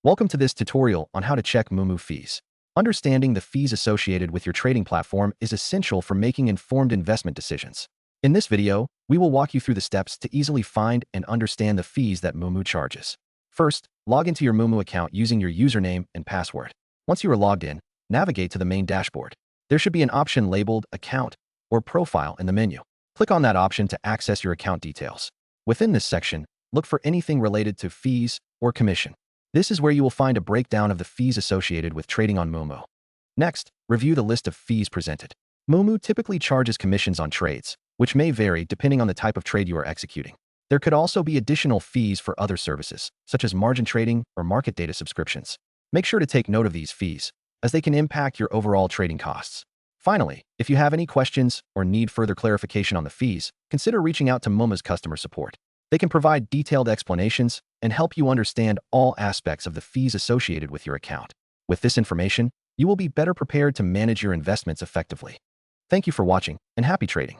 Welcome to this tutorial on how to check Moomoo fees. Understanding the fees associated with your trading platform is essential for making informed investment decisions. In this video, we will walk you through the steps to easily find and understand the fees that Moomoo charges. First, log into your Moomoo account using your username and password. Once you are logged in, navigate to the main dashboard. There should be an option labeled Account or Profile in the menu. Click on that option to access your account details. Within this section, look for anything related to fees or commission. This is where you will find a breakdown of the fees associated with trading on Moomoo. Next, review the list of fees presented. Moomoo typically charges commissions on trades, which may vary depending on the type of trade you are executing. There could also be additional fees for other services, such as margin trading or market data subscriptions. Make sure to take note of these fees, as they can impact your overall trading costs. Finally, if you have any questions or need further clarification on the fees, consider reaching out to Moomoo's customer support. They can provide detailed explanations and help you understand all aspects of the fees associated with your account. With this information, you will be better prepared to manage your investments effectively. Thank you for watching, and happy trading.